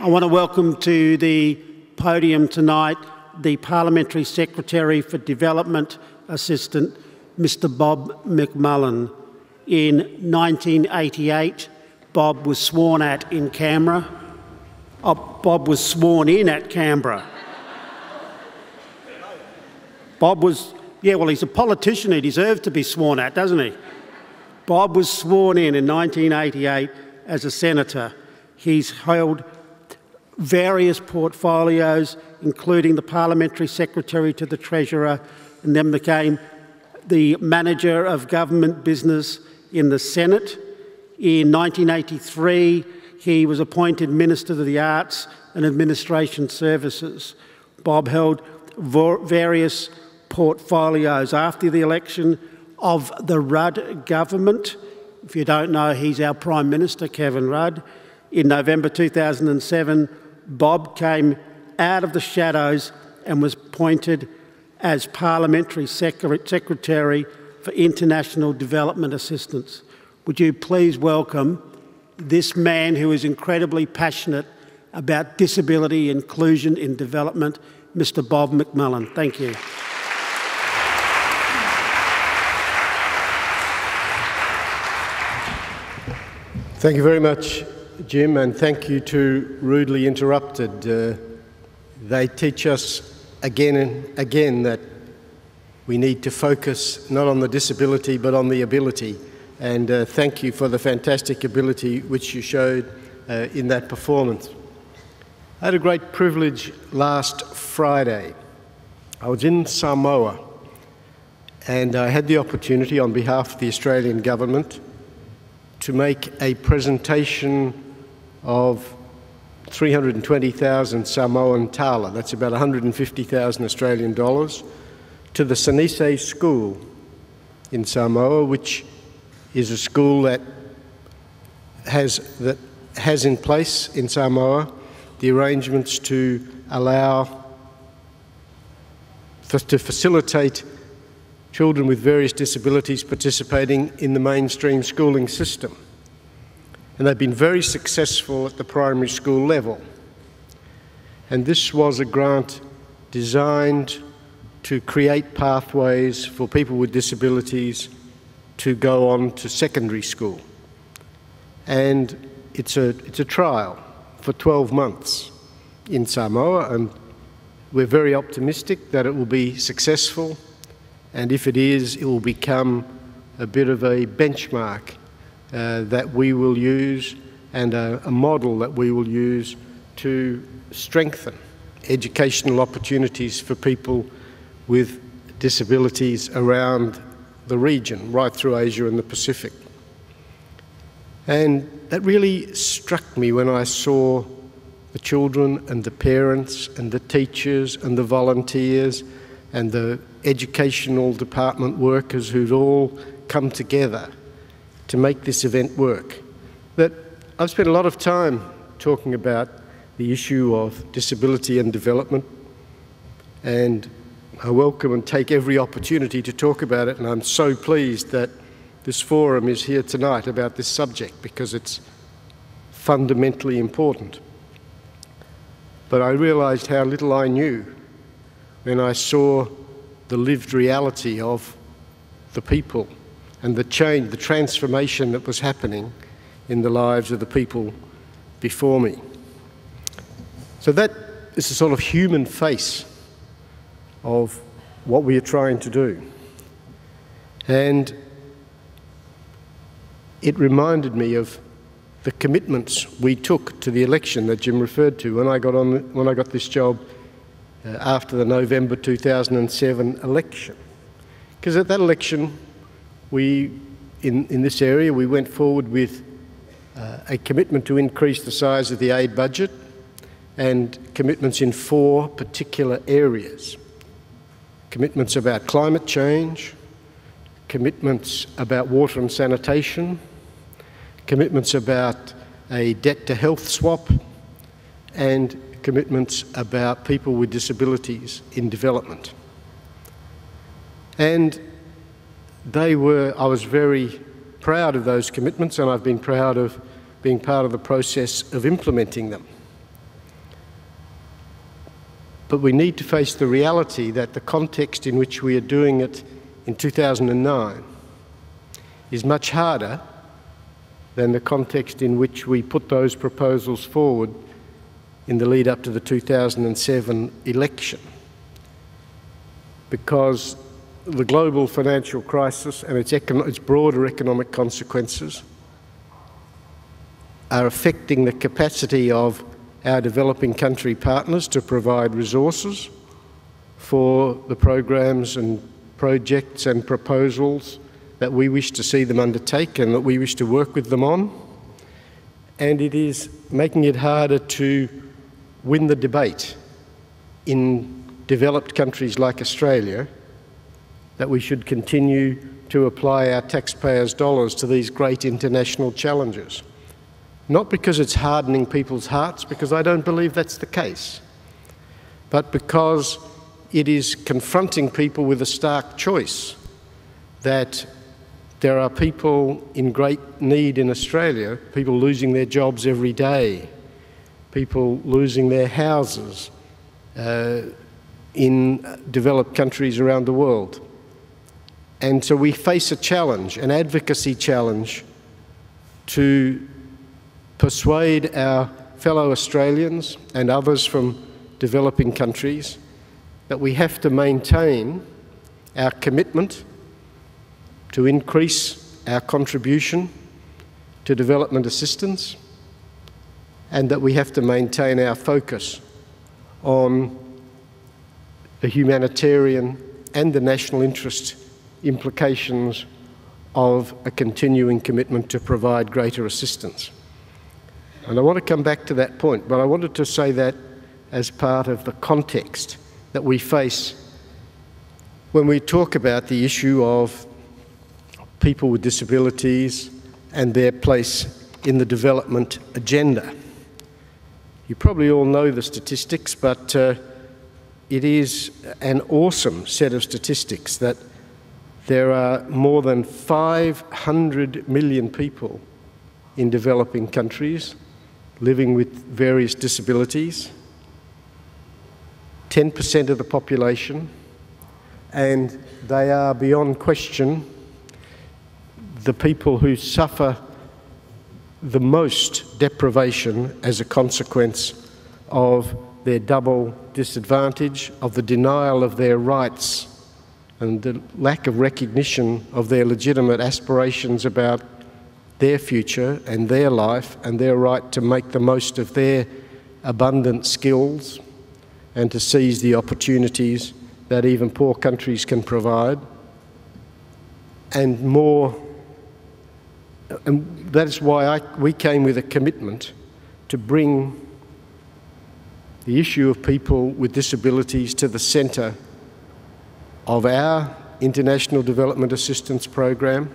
I want to welcome to the podium tonight the Parliamentary Secretary for Development Assistant, Mr Bob McMullan. In 1988, Bob was sworn at in Canberra. Bob was sworn in at Canberra. Bob was, yeah, well, he's a politician. He deserves to be sworn at, doesn't he? Bob was sworn in 1988 as a senator. He's held various portfolios, including the Parliamentary Secretary to the Treasurer, and then became the Manager of Government Business in the Senate. In 1983, he was appointed Minister of the Arts and Administration Services. Bob held various portfolios after the election of the Rudd government. If you don't know, he's our Prime Minister, Kevin Rudd. In November 2007, Bob came out of the shadows and was appointed as Parliamentary Secretary for International Development Assistance. Would you please welcome this man who is incredibly passionate about disability inclusion in development, Mr Bob McMullan. Thank you. Thank you very much, Jim, and thank you to Rudely Interrupted. They teach us again and again that we need to focus not on the disability but on the ability, and thank you for the fantastic ability which you showed in that performance. I had a great privilege last Friday. I was in Samoa and I had the opportunity on behalf of the Australian government to make a presentation of 320,000 Samoan tala, that's about 150,000 Australian dollars, to the Sanise School in Samoa, which is a school that has in place in Samoa the arrangements to allow, to facilitate children with various disabilities participating in the mainstream schooling system. And they've been very successful at the primary school level. And this was a grant designed to create pathways for people with disabilities to go on to secondary school. And it's a trial for 12 months in Samoa, and we're very optimistic that it will be successful, and if it is, it will become a bit of a benchmark that we will use and a model that we will use to strengthen educational opportunities for people with disabilities around the region, right through Asia and the Pacific. And that really struck me when I saw the children and the parents and the teachers and the volunteers and the educational department workers who'd all come together to make this event work. That I've spent a lot of time talking about the issue of disability and development, and I welcome and take every opportunity to talk about it, and I'm so pleased that this forum is here tonight about this subject because it's fundamentally important. But I realised how little I knew when I saw the lived reality of the people and the change, the transformation that was happening in the lives of the people before me. So that is the sort of human face of what we are trying to do. And it reminded me of the commitments we took to the election that Jim referred to when I got this job after the November 2007 election. Because at that election, in this area, we went forward with a commitment to increase the size of the aid budget and commitments in 4 particular areas. Commitments about climate change, commitments about water and sanitation, commitments about a debt-to-health swap, and commitments about people with disabilities in development. And I was very proud of those commitments, and I've been proud of being part of the process of implementing them. But we need to face the reality that the context in which we are doing it in 2009 is much harder than the context in which we put those proposals forward in the lead up to the 2007 election. Because the global financial crisis and its broader economic consequences are affecting the capacity of our developing country partners to provide resources for the programs and projects and proposals that we wish to see them undertake and that we wish to work with them on. And it is making it harder to win the debate in developed countries like Australia that we should continue to apply our taxpayers' dollars to these great international challenges. Not because it's hardening people's hearts, because I don't believe that's the case, but because it is confronting people with a stark choice that there are people in great need in Australia, people losing their jobs every day, people losing their houses in developed countries around the world. And so we face a challenge, an advocacy challenge, to persuade our fellow Australians and others from developing countries that we have to maintain our commitment to increase our contribution to development assistance, and that we have to maintain our focus on the humanitarian and the national interest implications of a continuing commitment to provide greater assistance. And I want to come back to that point, but I wanted to say that as part of the context that we face when we talk about the issue of people with disabilities and their place in the development agenda. You probably all know the statistics, but it is an awesome set of statistics that there are more than 500 million people in developing countries living with various disabilities, 10% of the population, and they are beyond question the people who suffer the most deprivation as a consequence of their double disadvantage, of the denial of their rights and the lack of recognition of their legitimate aspirations about their future and their life and their right to make the most of their abundant skills and to seize the opportunities that even poor countries can provide, and more. And that is why we came with a commitment to bring the issue of people with disabilities to the centre of our international development assistance program,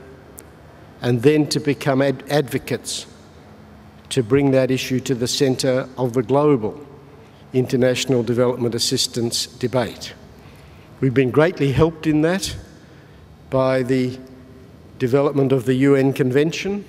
and then to become advocates to bring that issue to the centre of the global international development assistance debate. We've been greatly helped in that by the development of the UN Convention